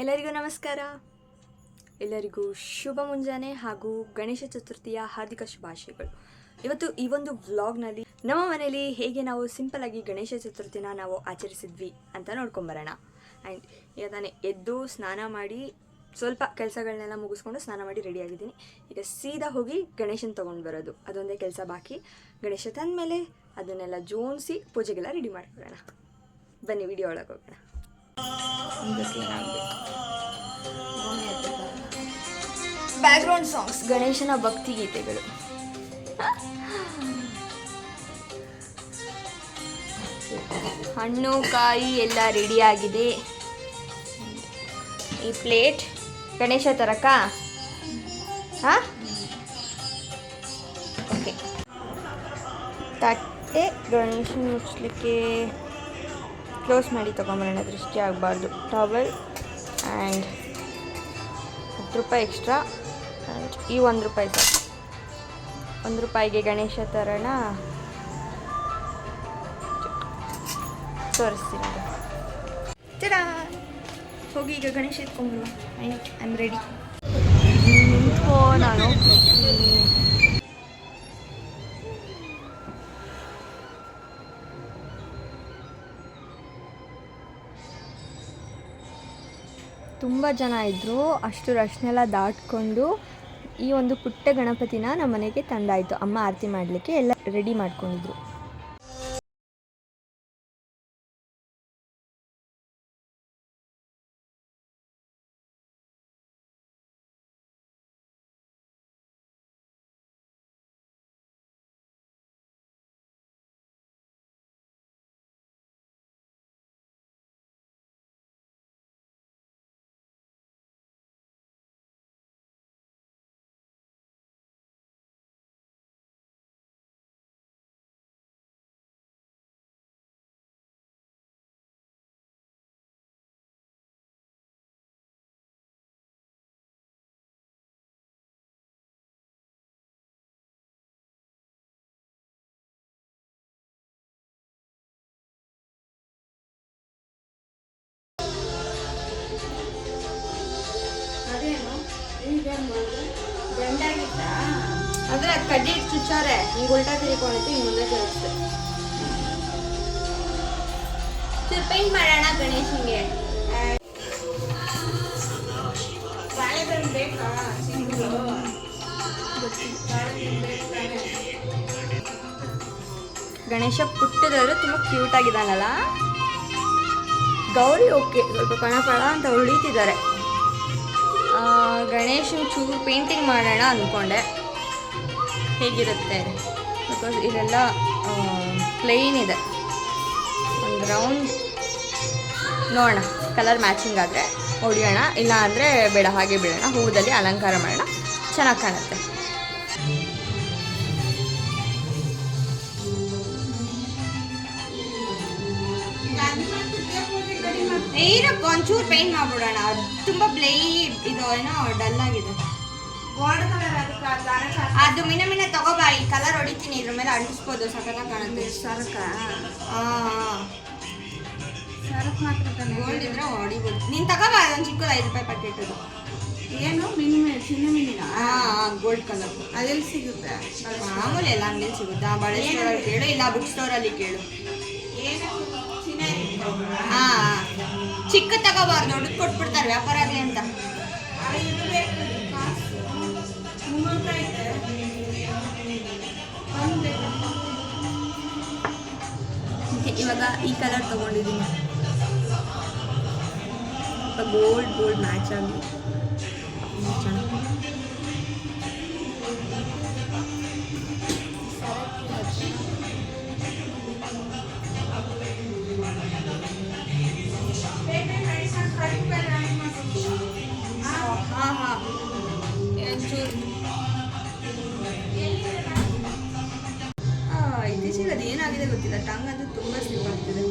ಎಲ್ಲರಿಗೂ ನಮಸ್ಕಾರ. ಎಲ್ಲರಿಗೂ ಶುಭ ಮುಂಜಾನೆ ಹಾಗೂ ಗಣೇಶ ಚತುರ್ಥಿಯ ಹಾರ್ದಿಕ ಶುಭಾಶಯಗಳು. ಇವತ್ತು ಈ ಒಂದು ವ್ಲಾಗ್ನಲ್ಲಿ ನಮ್ಮ ಮನೇಲಿ ಹೇಗೆ ನಾವು ಸಿಂಪಲ್ ಆಗಿ ಗಣೇಶ ಚತುರ್ಥಿನ ನಾವು ಆಚರಿಸಿದ್ವಿ ಅಂತ ನೋಡ್ಕೊಂಬರೋಣ. ಆ್ಯಂಡ್ ಈಗ ತಾನೇ ಎದ್ದು ಸ್ನಾನ ಮಾಡಿ ಸ್ವಲ್ಪ ಕೆಲಸಗಳನ್ನೆಲ್ಲ ಮುಗಿಸ್ಕೊಂಡು ಸ್ನಾನ ಮಾಡಿ ರೆಡಿಯಾಗಿದ್ದೀನಿ. ಈಗ ಸೀದಾ ಹೋಗಿ ಗಣೇಶನ ತೊಗೊಂಡು ಬರೋದು, ಅದೊಂದೇ ಕೆಲಸ ಬಾಕಿ. ಗಣೇಶ ತಂದಮೇಲೆ ಅದನ್ನೆಲ್ಲ ಜೋಡಿಸಿ ಪೂಜೆಗೆಲ್ಲ ರೆಡಿ ಮಾಡ್ಕೊಳ್ಳೋಣ. ಬನ್ನಿ ವಿಡಿಯೋ ಒಳಗೆ ಹೋಗೋಣ. ಬ್ಯಾಕ್ಗ್ರೌಂಡ್ ಸಾಂಗ್ಸ್, ಗಣೇಶನ ಭಕ್ತಿ ಗೀತೆಗಳು. ಹಣ್ಣು ಕಾಯಿ ಎಲ್ಲ ರೆಡಿಯಾಗಿದೆ. ಈ ಪ್ಲೇಟ್ ಗಣೇಶ ತರಕ ಓಕೆ. ತಟ್ಟೆ ಗಣೇಶನ ಮುಚ್ಚಲಿಕ್ಕೆ ಕ್ಲೋಸ್ ಮಾಡಿ ತೊಗೊಂಬರೋಣ, ದೃಷ್ಟಿ ಆಗಬಾರ್ದು. ಟವಲ್ ಆ್ಯಂಡ್ 10 ರೂಪಾಯಿ ಎಕ್ಸ್ಟ್ರಾ. ಆ್ಯಂಡ್ ಈ 1 ರೂಪಾಯಿ ಸಾಕು. 1 ರೂಪಾಯಿಗೆ ಗಣೇಶ ತರೋಣ. ತೋರಿಸ್ತೀನಿ ಚರಾ. ಹೋಗಿ ಈಗ ಗಣೇಶ ಎತ್ಕೊಂಡ್ಬರುವ. I am ready. ನಾನು ತುಂಬ ಜನ ಇದ್ದರು. ಅಷ್ಟು ರಶ್ನೆಲ್ಲ ದಾಟ್ಕೊಂಡು ಈ ಒಂದು ಪುಟ್ಟ ಗಣಪತಿನ ನಮ್ಮ ಮನೆಗೆ ತಂದಾಯಿತು. ಅಮ್ಮ ಆರತಿ ಮಾಡಲಿಕ್ಕೆ ಎಲ್ಲ ರೆಡಿ ಮಾಡ್ಕೊಂಡಿದ್ರು. ಅಂದರೆ ಕಡ್ಡಿ ಚುಚ್ಚಾರೆ ಹಿಂಗೆ ಉಲ್ಟಾ ತಿರ್ಕೊಂಡಿತ್ತು, ಹಿಂಗೆ ಮುಂದೆ ತಿರುಗಿಸ್ದೆ. ಪೇಂಟ್ ಮಾಡೋಣ ಗಣೇಶನಿಗೆ. ಗಣೇಶ ಪುಟ್ಟದವರು ತುಂಬ ಕ್ಯೂಟ್ ಆಗಿದ್ದಾನಲ್ಲ. ಗೌರಿ ಓಕೆ, ಸ್ವಲ್ಪ ಪಣ ಅಂತ ಹೊಳಿತಿದ್ದಾರೆ. ಗಣೇಶನ ಚೂರು ಪೇಂಟಿಂಗ್ ಮಾಡೋಣ ಅಂದ್ಕೊಂಡೆ, ಹೇಗಿರುತ್ತೆ ಬಿಕಾಸ್ ಇದೆಲ್ಲ ಪ್ಲೇನ್ ಇದೆ. ಒಂದು ರೌಂಡ್ ನೋಡೋಣ, ಕಲರ್ ಮ್ಯಾಚಿಂಗ್ ಆದರೆ ಹೊಡಿಯೋಣ, ಇಲ್ಲ ಅಂದರೆ ಬೇಡ ಹಾಗೆ ಬಿಡೋಣ. ಹೂದಲ್ಲಿ ಅಲಂಕಾರ ಮಾಡೋಣ, ಚೆನ್ನಾಗಿ ಕಾಣುತ್ತೆ. ಏನಕ್ಕೆ ಒಂಚೂರು ಪೇಂಟ್ ಮಾಡ್ಬಿಡೋಣ, ತುಂಬ ಬ್ಲೈಡ್ ಇದು ಏನೋ ಡಲ್ ಆಗಿದೆ. ಅದು ಮಿನ ತಗೋಬಾ, ಈ ಕಲರ್ ಹೊಡಿತೀನಿ, ಇದ್ರ ಮೇಲೆ ಅಂಟಿಸ್ಬೋದು, ಸಖತ್ತಾಗಿ ಕಾಣುತ್ತೆ. ಸರಕ ಸರಕ್ ಮಾತ್ರ ಗೋಲ್ಡ್ ಇದ್ರೆ ಹೊಡಿಬೋದು. ನೀನು ತಗೋಬಾ, ಒಂದು ಚಿಕ್ಕದು 5 ರೂಪಾಯಿ ಪ್ಯಾಕೆಟ್. ಅದು ಏನು ಚಿನ್ನ ಮೀನಿನ? Gold colour. ಅದೆಲ್ಲಿ ಸಿಗುತ್ತೆ? ಮಾಮೂಲಿ ಎಲ್ಲ ಅಂಗಡಿಯಲ್ಲಿ ಸಿಗುತ್ತಾ? ಬಳೆ ಸ್ಟೋರಲ್ಲಿ ಕೇಳು, ಇಲ್ಲ ಬುಕ್ ಸ್ಟೋರಲ್ಲಿ ಕೇಳು. ಚಿಕ್ಕ ತಗೋಬಾರ್ದು, ದೊಡ್ಡದು ಕೊಟ್ಬಿಡ್ತಾರೆ ವ್ಯಾಪಾರ ಆಗಲಿ ಅಂತ. ಇವಾಗ ಈ ಕಲರ್ ತಗೊಂಡಿದ್ದೀನಿ, ಗೋಲ್ಡ್ ಮ್ಯಾಚ್ ಆಗಿ ಇತ್ತೀಚೆಗೆ ಅದು ಏನಾಗಿದೆ ಗೊತ್ತಿಲ್ಲ, ಟಂಗ್ ಅಂತೂ ತುಂಬ ಸ್ಲಿಪ್ ಆಗ್ತಿದೆ.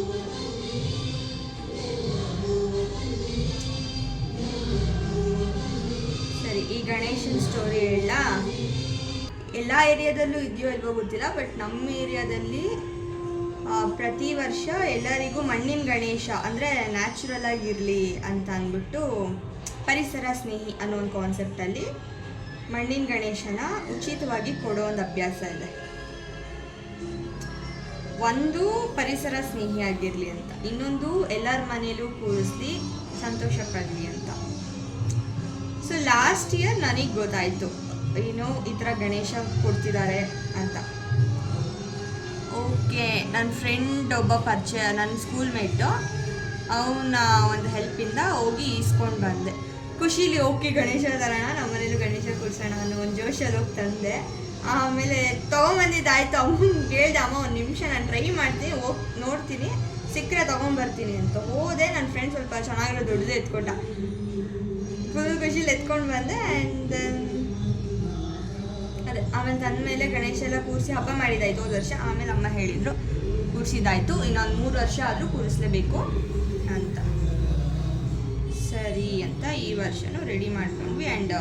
ಸರಿ, ಈ ಗಣೇಶನ್ ಸ್ಟೋರಿ ಹೇಳ. ಎಲ್ಲ ಏರಿಯಾದಲ್ಲೂ ಇದೆಯೋ ಇಲ್ವೋ ಗೊತ್ತಿಲ್ಲ, ಬಟ್ ನಮ್ಮ ಏರಿಯಾದಲ್ಲಿ ಪ್ರತಿ ವರ್ಷ ಎಲ್ಲರಿಗೂ ಮಣ್ಣಿನ ಗಣೇಶ ಅಂದರೆ ನ್ಯಾಚುರಲ್ ಆಗಿರಲಿ ಅಂತ ಅಂದ್ಬಿಟ್ಟು ಪರಿಸರ ಸ್ನೇಹಿ ಅನ್ನೋ ಒಂದು ಕಾನ್ಸೆಪ್ಟಲ್ಲಿ ಮಣ್ಣಿನ ಗಣೇಶನ ಉಚಿತವಾಗಿ ಕೊಡೋ ಒಂದು ಅಭ್ಯಾಸ ಇದೆ. ಒಂದು ಪರಿಸರ ಸ್ನೇಹಿ ಆಗಿರಲಿ ಅಂತ, ಇನ್ನೊಂದು ಎಲ್ಲರ ಮನೇಲೂ ಕೂರಿಸಿ ಸಂತೋಷ ಪಡಲಿ ಅಂತ. ಸೊ ಲಾಸ್ಟ್ ಇಯರ್ ನನಗೆ ಗೊತ್ತಾಯಿತು ಏನೋ ಈ ಥರ ಗಣೇಶ ಕೊಡ್ತಿದ್ದಾರೆ ಅಂತ. ಓಕೆ, ನನ್ನ ಫ್ರೆಂಡ್ ಒಬ್ಬ ಪರಿಚಯ, ನನ್ನ ಸ್ಕೂಲ್ ಮೇಟು, ಅವನ ಒಂದು ಹೆಲ್ಪಿಂದ ಹೋಗಿ ಈಸ್ಕೊಂಡು ಬಂದೆ. ಖುಷಿಲಿ ಓಕೆ ಗಣೇಶ ತರೋಣ, ನಮ್ಮ ಮನೇಲಿ ಗಣೇಶ ಕೂರ್ಸೋಣ ಅನ್ನೋ ಒಂದು ಜೋಶಲ್ಲಿ ಹೋಗಿ ತಂದೆ. ಆಮೇಲೆ ತೊಗೊಂಬಂದಿದ್ದಾಯ್ತು. ಅಮ್ಮಂಗೆ ಹೇಳ್ದೆ, ಅಮ್ಮ ಒಂದು ನಿಮಿಷ ನಾನು ಟ್ರೈ ಮಾಡ್ತೀನಿ, ಹೋಗಿ ನೋಡ್ತೀನಿ, ಸಿಕ್ಕರೆ ತೊಗೊಂಬರ್ತೀನಿ ಅಂತ ಹೋದೆ. ನನ್ನ ಫ್ರೆಂಡ್ ಸ್ವಲ್ಪ ಚೆನ್ನಾಗಿರೋ ದೊಡ್ಡದು ಎತ್ಕೊಟ್ಟ, ಫುಲ್ ಖುಷಿಲಿ ಎತ್ಕೊಂಡು ಬಂದೆ. ಆ್ಯಂಡ್ ಅದೇ ಆಮೇಲೆ ತಂದ ಮೇಲೆ ಗಣೇಶ ಎಲ್ಲ ಕೂರಿಸಿ ಹಬ್ಬ ಮಾಡಿದ್ದಾಯ್ತು ಹೋದ ವರ್ಷ. ಆಮೇಲೆ ಅಮ್ಮ ಹೇಳಿದರು ಕೂರಿಸಿದ್ದಾಯ್ತು, ಇನ್ನೊಂದು 3 ವರ್ಷ ಆದರೂ ಕೂರಿಸ್ಲೇಬೇಕು ಅಂತ. ಸರಿ ಅಂತ ಈ ವರ್ಷನೂ ರೆಡಿ ಮಾಡ್ಕೊಂಡ್ವಿ. ಆ್ಯಂಡ್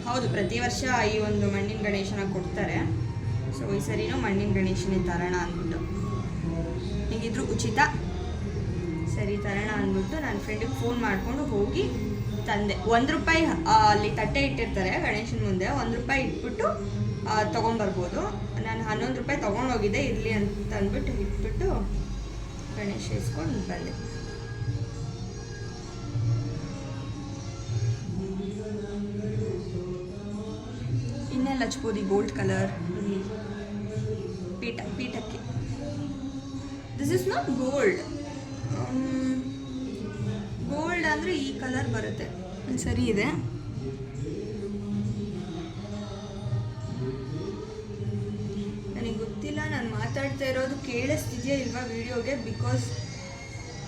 ಹೌದು, ಪ್ರತಿ ವರ್ಷ ಈ ಒಂದು ಮಣ್ಣಿನ ಗಣೇಶನ ಕೊಡ್ತಾರೆ. ಸೊ ಈ ಸರಿನೂ ಮಣ್ಣಿನ ಗಣೇಶನೇ ತರೋಣ ಅಂದ್ಬಿಟ್ಟು, ಹೇಗಿದ್ರು ಉಚಿತ, ಸರಿ ತರೋಣ ಅಂದ್ಬಿಟ್ಟು ನನ್ನ ಫ್ರೆಂಡಿಗೆ ಫೋನ್ ಮಾಡಿಕೊಂಡು ಹೋಗಿ ತಂದೆ. ₹1 ಅಲ್ಲಿ ತಟ್ಟೆ ಇಟ್ಟಿರ್ತಾರೆ ಗಣೇಶನ ಮುಂದೆ, ₹1 ಇಟ್ಬಿಟ್ಟು ತೊಗೊಂಬರ್ಬೋದು. ನಾನು ₹11 ತೊಗೊಂಡೋಗಿದ್ದೆ, ಇರಲಿ ಅಂತ ಅಂದ್ಬಿಟ್ಟು ಇಟ್ಬಿಟ್ಟು ಗಣೇಶ ಇಸ್ಕೊಂಡು ಬಂದೆ. ಇನ್ನೆಲ್ಲ ಹಚ್ಬೋದು ಗೋಲ್ಡ್ ಕಲರ್ ಇಲ್ಲಿ ಪೀಠಕ್ಕೆ. This is not gold, gold ಅಂದರೆ ಈ ಕಲರ್ ಬರುತ್ತೆ. ಸರಿ ಇದೆ. ನನಗೆ ಗೊತ್ತಿಲ್ಲ ನಾನು ಮಾತಾಡ್ತಾ ಇರೋದು ಕೇಳಿಸ್ತಿದೆಯಾ ಇಲ್ವಾ ವಿಡಿಯೋಗೆ, ಬಿಕಾಸ್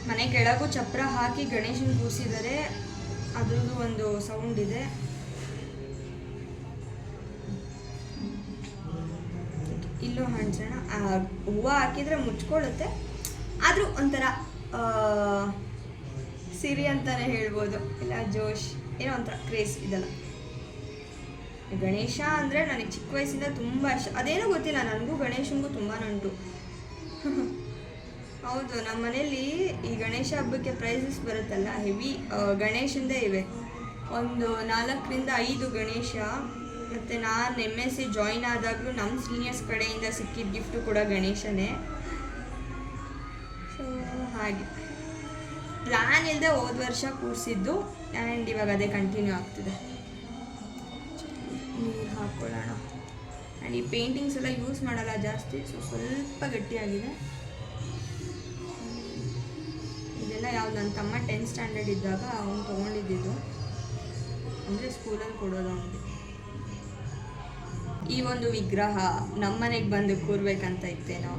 ಮನೆ ಕೆಳಗೂ ಚಪ್ರ ಹಾಕಿ ಗಣೇಶನ ಕೂರಿಸಿದ್ದಾರೆ, ಅದ್ರದ್ದು ಒಂದು ಸೌಂಡ್ ಇದೆ. ಇಲ್ಲೂ ಹಣ್ಸೋಣ. ಹೂವು ಹಾಕಿದರೆ ಮುಚ್ಕೊಳ್ಳುತ್ತೆ, ಆದರೂ ಒಂಥರ ಸಿರಿ ಅಂತಲೇ ಹೇಳ್ಬೋದು, ಇಲ್ಲ ಜೋಶ್, ಏನೋ ಒಂಥರ ಕ್ರೇಜ್ ಇದೆಲ್ಲ. ಗಣೇಶ ಅಂದರೆ ನನಗೆ ಚಿಕ್ಕ ವಯಸ್ಸಿಂದ ತುಂಬ ಇಷ್ಟ. ಅದೇನೋ ಗೊತ್ತಿಲ್ಲ, ನನಗೂ ಗಣೇಶನಿಗೂ ತುಂಬಾ ನಂಟು. ಹೌದು, ನಮ್ಮ ಮನೇಲಿ ಈ ಗಣೇಶ ಹಬ್ಬಕ್ಕೆ ಪ್ರೈಸಸ್ ಬರುತ್ತಲ್ಲ, ಹೆವಿ ಗಣೇಶಂದೇ ಇವೆ. ಒಂದು 4ರಿಂದ 5 ಗಣೇಶ. ಮತ್ತು ನಾನು MSc ಜಾಯಿನ್ ಆದಾಗಲೂ ನಮ್ಮ ಸೀನಿಯರ್ಸ್ ಕಡೆಯಿಂದ ಸಿಕ್ಕಿದ ಗಿಫ್ಟು ಕೂಡ ಗಣೇಶನೇ. ಸೊ ಹಾಗೆ ಪ್ಲ್ಯಾನ್ ಇಲ್ಲದೆ ಹೋದ ವರ್ಷ ಕೂರಿಸಿದ್ದು, ಆ್ಯಂಡ್ ಇವಾಗ ಅದೇ ಕಂಟಿನ್ಯೂ ಆಗ್ತಿದೆ. ನೀರು ಹಾಕ್ಕೊಳ್ಳೋಣ. ಆ್ಯಂಡ್ ಈ ಪೇಂಟಿಂಗ್ಸ್ ಎಲ್ಲ ಯೂಸ್ ಮಾಡಲ್ಲ ಜಾಸ್ತಿ, ಸೊ ಸ್ವಲ್ಪ ಗಟ್ಟಿಯಾಗಿದೆ. ಇದೆಲ್ಲ ಯಾವ್ದು ನನ್ನ ತಮ್ಮ 10th ಸ್ಟ್ಯಾಂಡರ್ಡ್ ಇದ್ದಾಗ ಅವನು ತೊಗೊಂಡಿದ್ದು, ಅಂದರೆ ಸ್ಕೂಲಲ್ಲಿ ಕೊಡೋದು ಅವನಿಗೆ. ಈ ಒಂದು ವಿಗ್ರಹ ನಮ್ಮ ಮನೆಗೆ ಬಂದು ಕೂರ್ಬೇಕಂತ ಇತ್ತೇನೋ.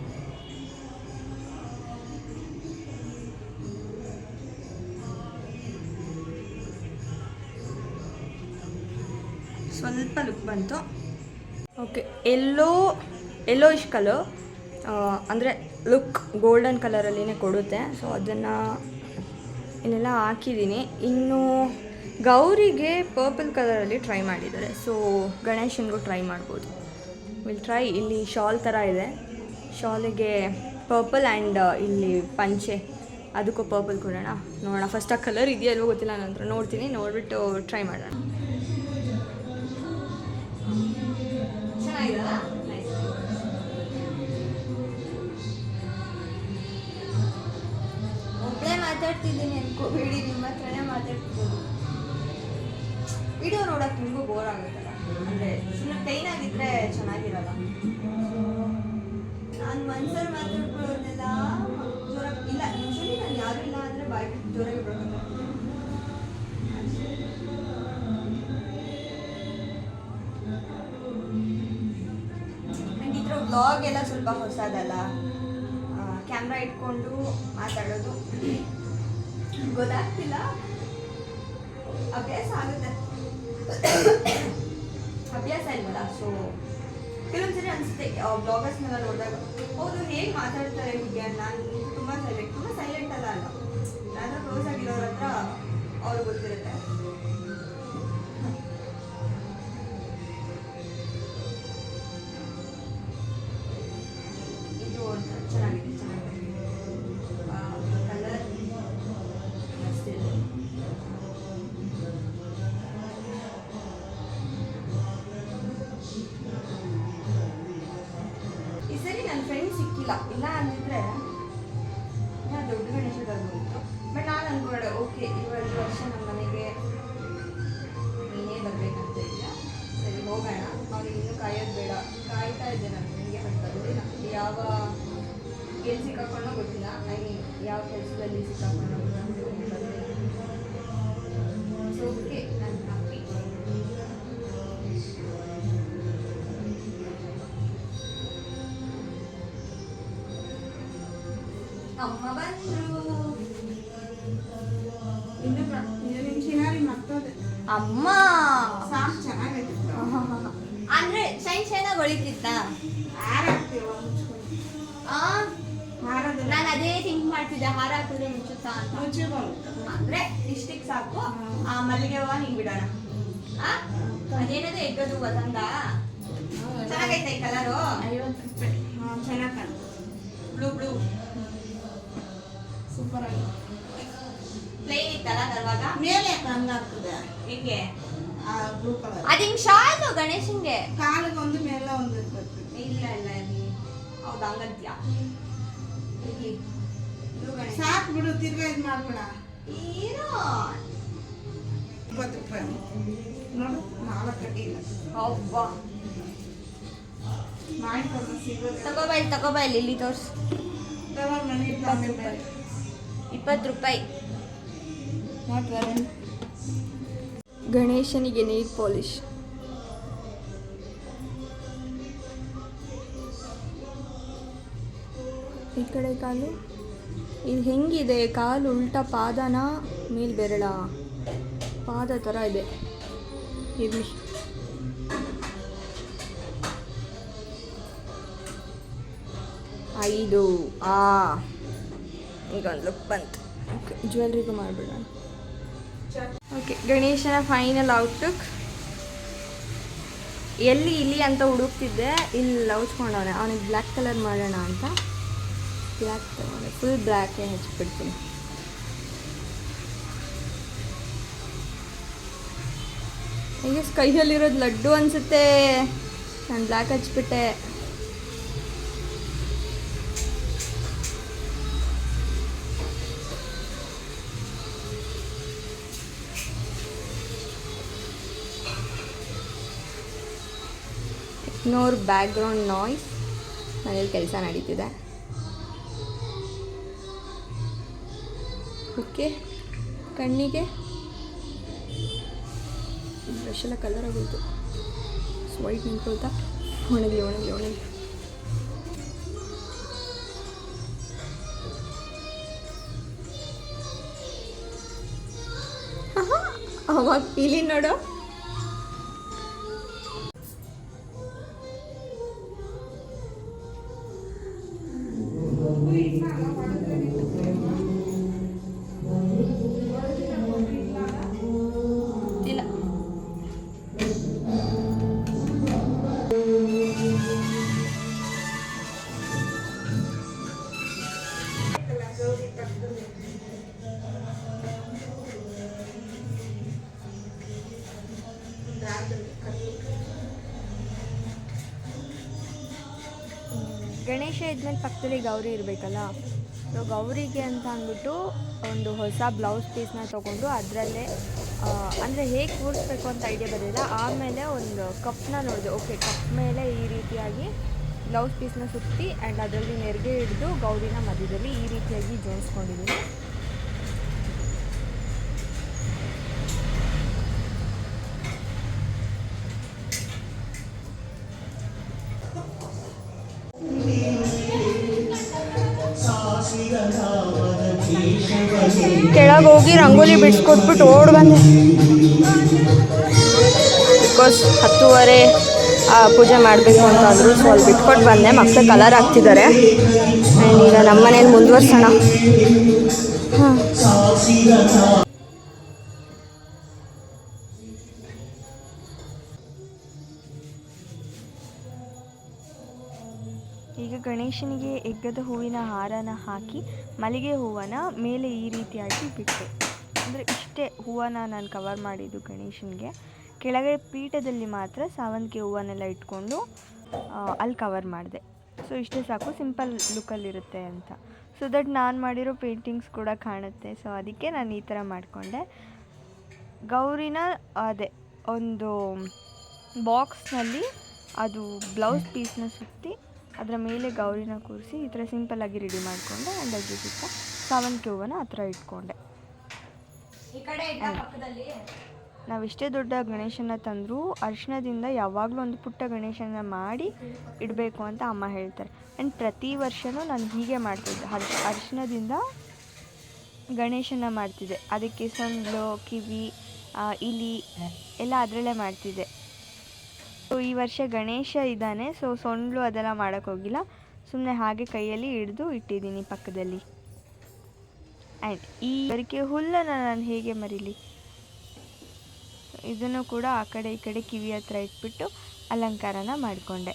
ಸ್ವಲ್ಪ ಲುಕ್ ಬಂತು. ಓಕೆ, ಎಲ್ಲೋಯಿಶ್ ಕಲರ್, ಅಂದರೆ ಲುಕ್ ಗೋಲ್ಡನ್ ಕಲರಲ್ಲಿನೇ ಕೊಡುತ್ತೆ. ಸೊ ಅದನ್ನು ಇನ್ನೆಲ್ಲ ಹಾಕಿದ್ದೀನಿ. ಇನ್ನು ಗೌರಿಗೆ ಪರ್ಪಲ್ ಕಲರಲ್ಲಿ ಟ್ರೈ ಮಾಡಿದ್ದಾರೆ, ಸೊ ಗಣೇಶನಿಗೂ ಟ್ರೈ ಮಾಡ್ಬೋದು. Will try. ಇಲ್ಲಿ ಶಾಲ್ ಥರ ಇದೆ, ಶಾಲಿಗೆ ಪರ್ಪಲ್ ಆ್ಯಂಡ್ ಇಲ್ಲಿ ಪಂಚೆ ಅದಕ್ಕೂ ಪರ್ಪಲ್ ಕೊಡೋಣ. ನೋಡೋಣ ಫಸ್ಟ್ ಆ ಕಲರ್ ಇದೆಯಾ ಅಲ್ವೋ ಗೊತ್ತಿಲ್ಲ, ನಂತರ ನೋಡ್ತೀನಿ, ನೋಡಿಬಿಟ್ಟು ಟ್ರೈ ಮಾಡೋಣ. ಚೆನ್ನಾಗಿದೆಯಲ್ಲ? ಒಬ್ಬಳೇ ಮಾತಾಡ್ತಿದ್ದೀನಿ ಅನ್ಕೋಬೇಡಿ, ನಿಮ್ಮ ಹತ್ರನೇ ಮಾತಾಡ್ತಿರೋದು. ವಿಡಿಯೋ ನೋಡೋಕೆ ನಿಮಗೂ ಬೋರ್ ಆಗುತ್ತಲ್ಲ, ಅಂದರೆ ಸುಮ್ಮನೆ ಪ್ಲೈನ್ ಆಗಿದ್ದರೆ ಚೆನ್ನಾಗಿರಲ್ಲ. ನಾನು ಮನ್ಸಲ್ಲಿ ಮಾತಾಡ್ಕೊಳ್ಳೋದೆಲ್ಲ ಜೋರ ಇಲ್ಲ. ಯೂಶ್ವಲಿ ನಾನು ಯಾರು ಇಲ್ಲ ಅಂದರೆ ಬಾಯಿ ಬಿಟ್ಟು ಜೋರಾಗಿ ಬಿಡೋದು. ಆ್ಯಂಡ್ ಈ ಥರ ವ್ಲಾಗ್ ಎಲ್ಲ ಸ್ವಲ್ಪ ಹೊಸದಲ್ಲ, ಕ್ಯಾಮ್ರಾ ಇಟ್ಕೊಂಡು ಮಾತಾಡೋದು ಗೊತ್ತಾಗ್ತಿಲ್ಲ, ಅಭ್ಯಾಸ ಆಗುತ್ತೆ. ಅಭ್ಯಾಸ ಇಲ್ವಲ್ಲ, ಸೊ ಕೆಲವೊಂದ್ಸರಿ ಅನಿಸುತ್ತೆ ಬ್ಲಾಗರ್ಸ್ನೆಲ್ಲ ನೋಡಿದಾಗ, ಹೌದು ಹೇಗೆ ಮಾತಾಡ್ತಾರೆ ಹುಡುಗಿಯ, ನಾನು ತುಂಬ ಸೈಲೆಂಟ್ ಅಲ್ಲ, ನಾನು ಕ್ಲೋಸ್ ಆಗಿರೋರ ಹತ್ರ ಅವ್ರಿಗೆ ಗೊತ್ತಿರುತ್ತೆ. ಇದು ಚೆನ್ನಾಗಿದೆ. ಕೆಲಸದಲ್ಲಿ ಸಿಕ್ಕಾಕೊಂಡು ಓಕೆ ನಾನು ಹ್ಯಾಪಿ. ಅಮ್ಮ ಬಂದರು. ಅಮ್ಮ ಅಂದ್ರೆ ಶೈನ್ ಶೈನಾಗಿ ಹೊಳಿತಿತ್ತ. ನಾನು ಅದೇ ಥಿಂಕ್ ಮಾಡ್ತಿದ್ದೆ, ಹಾರ ಹಾಕಿದ್ರೆ ಮುಚ್ಚುತ್ತಾ ಅಂತ. ಅಂದ್ರೆ ಇಷ್ಟಿಗೆ ಸಾಕು. ಆ ಮಲ್ಲಿಗೆ ಹೂವ ನಿಂಗೆ ಬಿಡೋಣ. ಅದೇನದು ಎಗ್ಗದು ತಂದ ಚೆನ್ನಾಗೈತೆ ಈ ಕಲರು. 50 ರೂಪಾಯಿ. ಚೆನ್ನಾಗಿ ಕಾಣುತ್ತೆ. ಬ್ಲೂ ಬ್ಲೂ ಸೂಪರ್ ಆಗಿ ಪ್ಲೇನ್ ಇತ್ತಲ್ಲ ತರುವಾಗ ಮೇಲೆ ಹಂಗಾಗ್ತದೆ. ಹೆಂಗೆ ಬ್ಲೂ ಕಲರ್ ಅದು ಹಿಂಗೆ ಶಾಲು ಗಣೇಶನ್ಗೆ ಕಾಲಿಗೆ ಒಂದು ಮೇಲೆ ಒಂದು ಇರ್ತದೆ. ಇಲ್ಲ ಇಲ್ಲ ಹೌದು ಹಂಗಂತ್ಯಾ. ಸಾಕು ಬಿಡು, ತಿರ್ಗಾ ಇದು ಮಾಡ್ಬೇಡ. ಏನೋ 20 ರೂಪಾಯಿ ನೋಡು, 4 ಕಡ್ಡಿ ಇಲ್ಲ. ಹೌದಾ ತಗೋಬಾ ಇಲ್ಲಿ ತೋರ್ಸು. 20 ರೂಪಾಯಿ. Not very. ಗಣೇಶನಿಗೆ ನೀರ್ ಪಾಲಿಶ್. ಈ ಕಡೆ ಕಾಲು ಇದು ಹೆಂಗಿದೆ? ಕಾಲು ಉಲ್ಟಾ, ಪಾದನ ಮೇಲ್ ಬೆರಳ ಪಾದ ಥರ ಇದೆ. ಇರಲಿ. ಐದು. ಈಗ ಒಂದು ಲುಕ್ ಬಂತು. ಓಕೆ, ಜ್ಯುವೆಲ್ರಿಗೂ ಮಾಡಿಬಿಡೋಣ. ಓಕೆ, ಗಣೇಶನ ಫೈನಲ್ ಔಟ್ಲುಕ್. ಎಲ್ಲಿ ಇಲ್ಲಿ ಅಂತ ಹುಡುಕ್ತಿದ್ದೆ, ಇಲ್ಲಿ ಲೌಚ್ಕೊಂಡವನೆ. ಅವನಿಗೆ ಬ್ಲ್ಯಾಕ್ ಕಲರ್ ಮಾಡೋಣ ಅಂತ ಬ್ಲ್ಯಾಕ್ ತಗೊಂಡೆ. ಫುಲ್ ಬ್ಲ್ಯಾಕೇ ಹಚ್ಬಿಡ್ತೀನಿ. ಈಗ ಕೈಯಲ್ಲಿರೋದು ಲಡ್ಡು ಅನಿಸುತ್ತೆ. ನಾನು ಬ್ಲ್ಯಾಕ್ ಹಚ್ಬಿಟ್ಟೆ. Ignore background noise. ಮನೇಲಿ ಕೆಲಸ ನಡೀತಿದೆ. ಓಕೆ, ಕಣ್ಣಿಗೆ ಬ್ರಷ್ ಎಲ್ಲ ಕಲರ್ ಆಗೋಯ್ತು. ವೈಟ್ ನಿಂತ್ಕೊಳ್ತಾ ಒಣಗಲಿ. ಅವಾಗ ಪೀಲಿ ನೋಡು. ಗಣೇಶ ಇದ್ಮೇಲೆ ಪಕ್ಕದಲ್ಲಿ ಗೌರಿ ಇರಬೇಕಲ್ಲ. ಸೊ ಗೌರಿಗೆ ಅಂತ ಅಂದ್ಬಿಟ್ಟು ಒಂದು ಹೊಸ ಬ್ಲೌಸ್ ಪೀಸ್ನ ತೊಗೊಂಡು ಅದರಲ್ಲೇ ಅಂದರೆ ಹೇಗೆ ಕೂರಿಸ್ಬೇಕು ಅಂತ ಐಡಿಯಾ ಬರಲಿಲ್ಲ. ಆಮೇಲೆ ಒಂದು ಕಪ್ನ ನೋಡಿದೆ. ಓಕೆ, ಕಪ್ ಮೇಲೆ ಈ ರೀತಿಯಾಗಿ ಬ್ಲೌಸ್ ಪೀಸ್ನ ಸುತ್ತಿ ಆ್ಯಂಡ್ ಅದರಲ್ಲಿ ನೆರಿಗೆ ಹಿಡಿದು ಗೌರಿನ ಮಧ್ಯದಲ್ಲಿ ಈ ರೀತಿಯಾಗಿ ಜೋಡಿಸ್ಕೊಂಡಿದ್ದೀನಿ. ಕೆಳಗೆ ಹೋಗಿ ರಂಗೋಲಿ ಬಿಡಿಸ್ಕೊಟ್ಬಿಟ್ಟು ಓಡ್ ಬಂದೆ. ಬಿಕಾಸ್ 10:30 ಪೂಜೆ ಮಾಡಬೇಕು ಅಂತ ಅಂದರು. ಸೊ ಅಲ್ಲಿ ಬಿಟ್ಕೊಟ್ಟು ಬಂದೆ. ಮಕ್ಕಳು ಕಲರ್ ಹಾಕ್ತಿದ್ದಾರೆ. ಆ್ಯಂಡ್ ಈಗ ನಮ್ಮ ಮನೇಲಿ ಮುಂದುವರ್ಸೋಣ. ಈಗ ಗಣೇಶನಿಗೆ ಎಗ್ಗದ ಹೂವಿನ ಹಾರನ ಹಾಕಿ ಮಲ್ಲಿಗೆ ಹೂವನ ಮೇಲೆ ಈ ರೀತಿಯಾಗಿ ಬಿಟ್ಟೆ. ಅಂದರೆ ಇಷ್ಟೇ ಹೂವನ ನಾನು ಕವರ್ ಮಾಡಿದ್ದು ಗಣೇಶನಿಗೆ. ಕೆಳಗಡೆ ಪೀಠದಲ್ಲಿ ಮಾತ್ರ ಸಾವಂತಿಗೆ ಹೂವನ್ನೆಲ್ಲ ಇಟ್ಕೊಂಡು ಅಲ್ಲಿ ಕವರ್ ಮಾಡಿದೆ. ಸೊ ಇಷ್ಟೇ ಸಾಕು, ಸಿಂಪಲ್ ಲುಕ್ಕಲ್ಲಿರುತ್ತೆ ಅಂತ. ಸೊ ದಟ್ ನಾನು ಮಾಡಿರೋ ಪೇಂಟಿಂಗ್ಸ್ ಕೂಡ ಕಾಣುತ್ತೆ. ಸೊ ಅದಕ್ಕೆ ನಾನು ಈ ಥರ ಮಾಡಿಕೊಂಡೆ. ಗೌರಿನ ಅದೇ ಒಂದು ಬಾಕ್ಸ್ನಲ್ಲಿ ಅದು ಬ್ಲೌಸ್ ಪೀಸ್ನ ಸುತ್ತಿ ಅದರ ಮೇಲೆ ಗೌರಿನ ಕೂರಿಸಿ ಈ ಥರ ಸಿಂಪಲ್ಲಾಗಿ ರೆಡಿ ಮಾಡಿಕೊಂಡೆ. ಆ್ಯಂಡ್ ಅದ್ರ ಸುತ್ತ ಸಾವಂತಿಗೆ ಹೂವನ ಆ ಥರ ಇಟ್ಕೊಂಡೆ. ನಾವೆಷ್ಟೇ ದೊಡ್ಡ ಗಣೇಶನ ತಂದರೂ ಅರಿಶಿಣದಿಂದ ಯಾವಾಗಲೂ ಒಂದು ಪುಟ್ಟ ಗಣೇಶನ ಮಾಡಿ ಇಡಬೇಕು ಅಂತ ಅಮ್ಮ ಹೇಳ್ತಾರೆ. ಆ್ಯಂಡ್ ಪ್ರತಿ ವರ್ಷವೂ ನಾನು ಹೀಗೆ ಮಾಡ್ತಿದ್ದೆ, ಅರಿಶಿಣದಿಂದ ಗಣೇಶನ ಮಾಡ್ತಿದ್ದೆ. ಅದಕ್ಕೆ ಸೊಂಡ್ಲು, ಕಿವಿ, ಇಲಿ ಎಲ್ಲ ಅದರಲ್ಲೇ ಮಾಡ್ತಿದ್ದೆ. ಸೊ ಈ ವರ್ಷ ಗಣೇಶ ಇದ್ದಾನೆ, ಸೊ ಸೊಂಡ್ಲು ಅದೆಲ್ಲ ಮಾಡೋಕ್ಕೋಗಿಲ್ಲ, ಸುಮ್ಮನೆ ಹಾಗೆ ಕೈಯಲ್ಲಿ ಹಿಡಿದು ಇಟ್ಟಿದ್ದೀನಿ ಪಕ್ಕದಲ್ಲಿ. ಆ್ಯಂಡ್ ಈ ಅದಕ್ಕೆ ಹುಲ್ಲನ್ನು ನಾನು ಹೇಗೆ ಮರೀಲಿ, ಇದನ್ನು ಕೂಡ ಆ ಕಡೆ ಈ ಕಡೆ ಕಿವಿ ಹತ್ರ ಇಟ್ಬಿಟ್ಟು ಅಲಂಕಾರನ ಮಾಡಿಕೊಂಡೆ.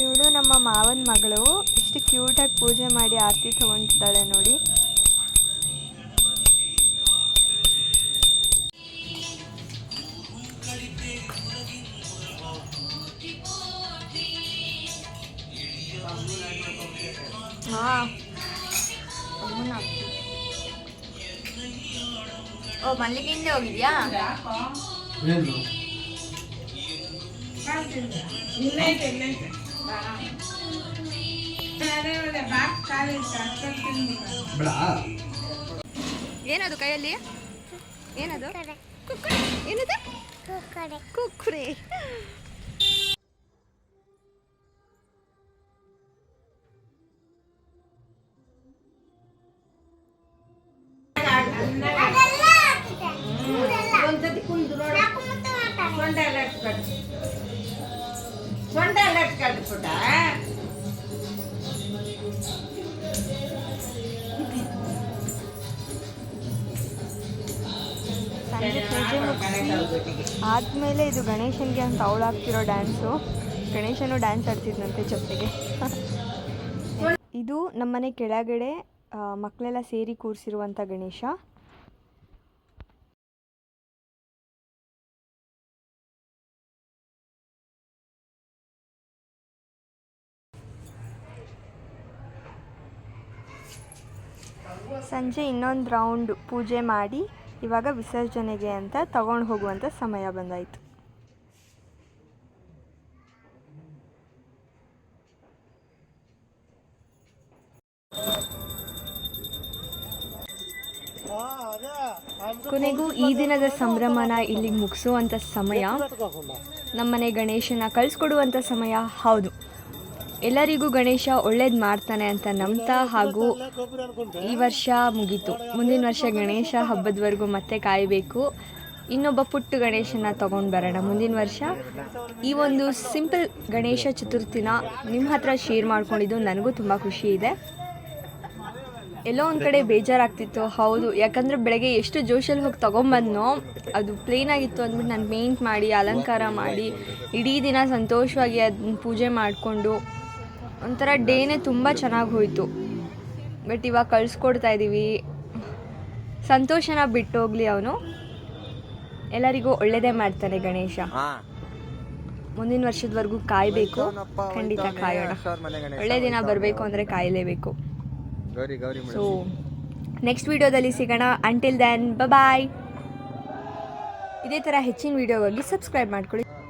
ಇವಳು ನಮ್ಮ ಮಾವನ ಮಗಳು, ಎಷ್ಟು ಕ್ಯೂಟಾಗಿ ಪೂಜೆ ಮಾಡಿ ಆರತಿ ತೊಗೊತಿದ್ದಾಳೆ ನೋಡಿ. ಓ ಮಲ್ಲಿಗೆಯಿಂದ ಹೋಗಿದ್ಯಾ? ಏನದು ಕೈಯಲ್ಲಿ? ಏನದು? ಏನದು? ಕುಕ್ಕುರೆ. ಸಂಜೆ ಪೂಜೆ ಮುಗಿಸಿ ಆದಮೇಲೆ ಇದು ಗಣೇಶನಿಗೆ ಅಂತ ಅವಳಾಗ್ತಿರೋ ಡ್ಯಾನ್ಸು. ಗಣೇಶನು ಡ್ಯಾನ್ಸ್ ಆಡ್ತಿದ್ದಂತೆ ಜೊತೆಗೆ. ಇದು ನಮ್ಮನೆ ಕೆಳಗಡೆ ಮಕ್ಕಳೆಲ್ಲ ಸೇರಿ ಕೂರಿಸಿರುವಂಥ ಗಣೇಶ. ಸಂಜೆ ಇನ್ನೊಂದು ರೌಂಡ್ ಪೂಜೆ ಮಾಡಿ ಇವಾಗ ವಿಸರ್ಜನೆಗೆ ಅಂತ ತಗೊಂಡು ಹೋಗುವಂಥ ಸಮಯ ಬಂದಾಯಿತು. ಕೊನೆಗೂ ಈ ದಿನದ ಸಂಭ್ರಮನ ಇಲ್ಲಿಗೆ ಮುಗಿಸುವಂಥ ಸಮಯ, ನಮ್ಮನೆ ಗಣೇಶನ ಕಳಿಸ್ಕೊಡುವಂಥ ಸಮಯ. ಹೌದು, ಎಲ್ಲರಿಗೂ ಗಣೇಶ ಒಳ್ಳೇದು ಮಾಡ್ತಾನೆ ಅಂತ ನಂಬ್ತಾ, ಹಾಗೂ ಈ ವರ್ಷ ಮುಗೀತು, ಮುಂದಿನ ವರ್ಷ ಗಣೇಶ ಹಬ್ಬದವರೆಗೂ ಮತ್ತೆ ಕಾಯಬೇಕು. ಇನ್ನೊಬ್ಬ ಪುಟ್ಟ ಗಣೇಶನ ತೊಗೊಂಡು ಬರೋಣ ಮುಂದಿನ ವರ್ಷ. ಈ ಒಂದು ಸಿಂಪಲ್ ಗಣೇಶ ಚತುರ್ಥಿನ ನಿಮ್ಮ ಹತ್ರ ಶೇರ್ ಮಾಡ್ಕೊಂಡಿದ್ದು ನನಗೂ ತುಂಬ ಖುಷಿ ಇದೆ. ಎಲ್ಲೋ ಒಂದು ಕಡೆ ಬೇಜಾರಾಗ್ತಿತ್ತು, ಹೌದು, ಯಾಕಂದರೆ ಬೆಳಗ್ಗೆ ಎಷ್ಟು ಜೋಶಲ್ಲಿ ಹೋಗಿ ತೊಗೊಂಬಂದನೋ ಅದು ಪ್ಲೇನಾಗಿತ್ತು ಅಂದ್ಬಿಟ್ಟು ನಾನು ಪೇಂಟ್ ಮಾಡಿ ಅಲಂಕಾರ ಮಾಡಿ ಇಡೀ ದಿನ ಸಂತೋಷವಾಗಿ ಅದನ್ನ ಪೂಜೆ ಮಾಡಿಕೊಂಡು ಒಂಥರ ಡೇನೇ ತುಂಬ ಚೆನ್ನಾಗಿ ಹೋಯಿತು. ಬಟ್ ಇವಾಗ ಕಳಿಸ್ಕೊಡ್ತಾ ಇದ್ದೀವಿ. ಸಂತೋಷನ ಬಿಟ್ಟು ಹೋಗಲಿ, ಅವನು ಎಲ್ಲರಿಗೂ ಒಳ್ಳೆಯದೇ ಮಾಡ್ತಾನೆ ಗಣೇಶ. ಮುಂದಿನ ವರ್ಷದವರೆಗೂ ಕಾಯಬೇಕು, ಖಂಡಿತ ಕಾಯೋಣ. ಒಳ್ಳೆ ದಿನ ಬರಬೇಕು ಅಂದರೆ ಕಾಯಲೇಬೇಕು. ಸೊ ನೆಕ್ಸ್ಟ್ ವಿಡಿಯೋದಲ್ಲಿ ಸಿಗೋಣ. Until then bye. ಇದೇ ಥರ ಹೆಚ್ಚಿನ ವಿಡಿಯೋಗಾಗಿ ಸಬ್ಸ್ಕ್ರೈಬ್ ಮಾಡ್ಕೊಳ್ಳಿ.